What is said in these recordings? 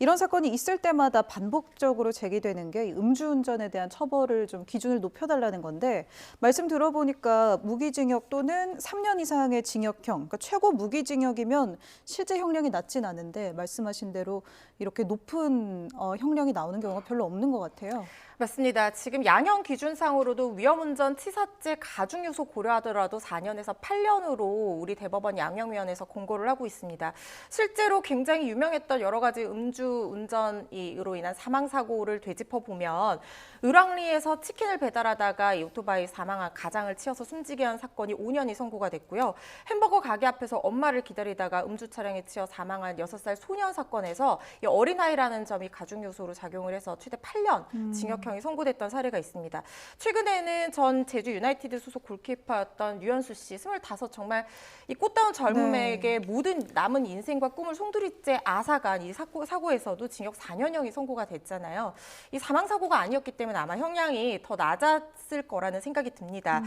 이런 사건이 있을 때마다 반복적으로 제기되는 게 음주운전에 대한 처벌을 좀 기준을 높여달라는 건데 말씀 들어보니까 무기징역 또는 3년 이상의 징역형, 그러니까 최고 무기징역이면 실제 형량이 낮진 않은데 말씀하신 대로 이렇게 높은 형량이 나오는 경우가 별로 없는 것 같아요. 맞습니다. 지금 양형 기준상으로도 위험운전 치사죄 가중 요소 고려하더라도 4년에서 8년으로 우리 대법원 양형위원회에서 공고를 하고 있습니다. 실제로 굉장히 유명했던 여러 가지 음주운전으로 인한 사망사고를 되짚어 보면 을왕리에서 치킨을 배달하다가 이 오토바이 사망한 가장을 치어서 숨지게 한 사건이 5년이 선고가 됐고요. 햄버거 가게 앞에서 엄마를 기다리다가 음주 차량에 치여 사망한 6살 소년 사건에서 이 어린아이라는 점이 가중 요소로 작용을 해서 최대 8년 징역형이 선고됐던 사례가 있습니다. 최근에는 전 제주 유나이티드 소속 골키퍼였던 류현수 씨 25 정말 이 꽃다운 젊음에게 모든 남은 인생과 꿈을 송두리째 앗아간 이 사고에서도 징역 4년형이 선고가 됐잖아요. 이 사망사고가 아니었기 때문에 아마 형량이 더 낮았을 거라는 생각이 듭니다.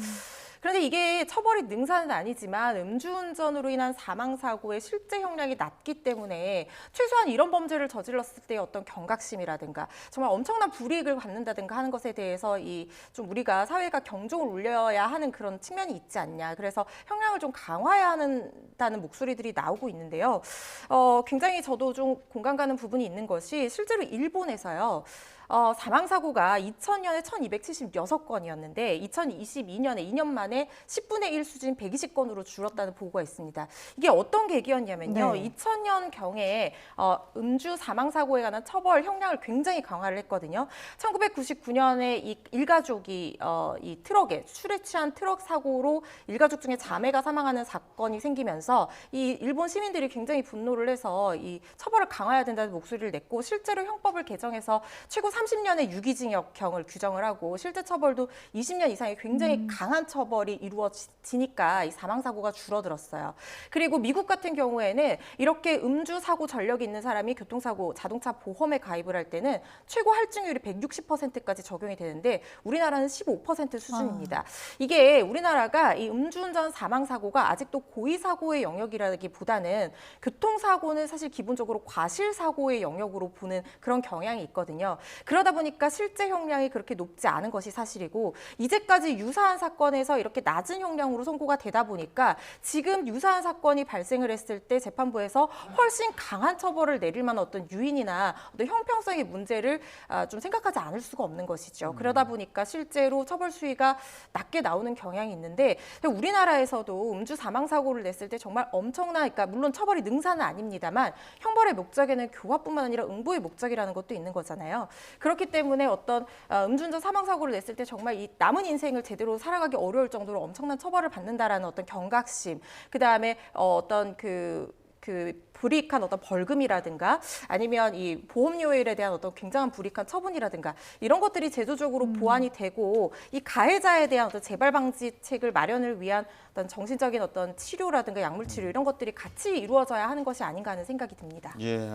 그런데 이게 처벌이 능사는 아니지만 음주운전으로 인한 사망사고의 실제 형량이 낮기 때문에 최소한 이런 범죄를 저질렀을 때의 어떤 경각심이라든가 정말 엄청난 불이익을 받는다든가 하는 것에 대해서 좀 우리가 사회가 경종을 울려야 하는 그런 측면이 있지 않냐. 그래서 형량을 좀 강화해야 한다는 목소리들이 나오고 있는데요. 굉장히 저도 좀 공감 가는 부분이 있는 것이 실제로 일본에서요. 사망사고가 2000년에 1276건이었는데 2022년에 2년 만에 10분의 1 수준 120건으로 줄었다는 보고가 있습니다. 이게 어떤 계기였냐면요. 네. 2000년경에 음주 사망사고에 관한 처벌 형량을 굉장히 강화를 했거든요. 1999년에 이 일가족이 이 트럭에 술에 취한 트럭 사고로 일가족 중에 자매가 사망하는 사건이 생기면서 이 일본 시민들이 굉장히 분노를 해서 이 처벌을 강화해야 된다는 목소리를 냈고 실제로 형법을 개정해서 최고 30년의 유기징역형을 규정을 하고 실제 처벌도 20년 이상의 굉장히 강한 처벌이 이루어지니까 이 사망사고가 줄어들었어요. 그리고 미국 같은 경우에는 이렇게 음주 사고 전력이 있는 사람이 교통사고 자동차 보험에 가입을 할 때는 최고 할증률이 160%까지 적용이 되는데 우리나라는 15% 수준입니다. 이게 우리나라가 이 음주운전 사망사고가 아직도 고의사고의 영역이라기보다는 교통사고는 사실 기본적으로 과실사고의 영역으로 보는 그런 경향이 있거든요. 그러다 보니까 실제 형량이 그렇게 높지 않은 것이 사실이고 이제까지 유사한 사건에서 이렇게 낮은 형량으로 선고가 되다 보니까 지금 유사한 사건이 발생을 했을 때 재판부에서 훨씬 강한 처벌을 내릴 만한 어떤 유인이나 어떤 형평성의 문제를 좀 생각하지 않을 수가 없는 것이죠. 그러다 보니까 실제로 처벌 수위가 낮게 나오는 경향이 있는데 우리나라에서도 음주 사망 사고를 냈을 때 정말 엄청난 그러니까 물론 처벌이 능사는 아닙니다만 형벌의 목적에는 교화뿐만 아니라 응보의 목적이라는 것도 있는 거잖아요. 그렇기 때문에 어떤 음주운전 사망사고를 냈을 때 정말 이 남은 인생을 제대로 살아가기 어려울 정도로 엄청난 처벌을 받는다라는 어떤 경각심, 그다음에 어떤 그 불이익한 어떤 벌금이라든가 아니면 이 보험료율에 대한 어떤 굉장한 불이익한 처분이라든가 이런 것들이 제도적으로 보완이 되고 이 가해자에 대한 어떤 재발 방지책을 마련을 위한 어떤 정신적인 어떤 치료라든가 약물 치료 이런 것들이 같이 이루어져야 하는 것이 아닌가 하는 생각이 듭니다. 예.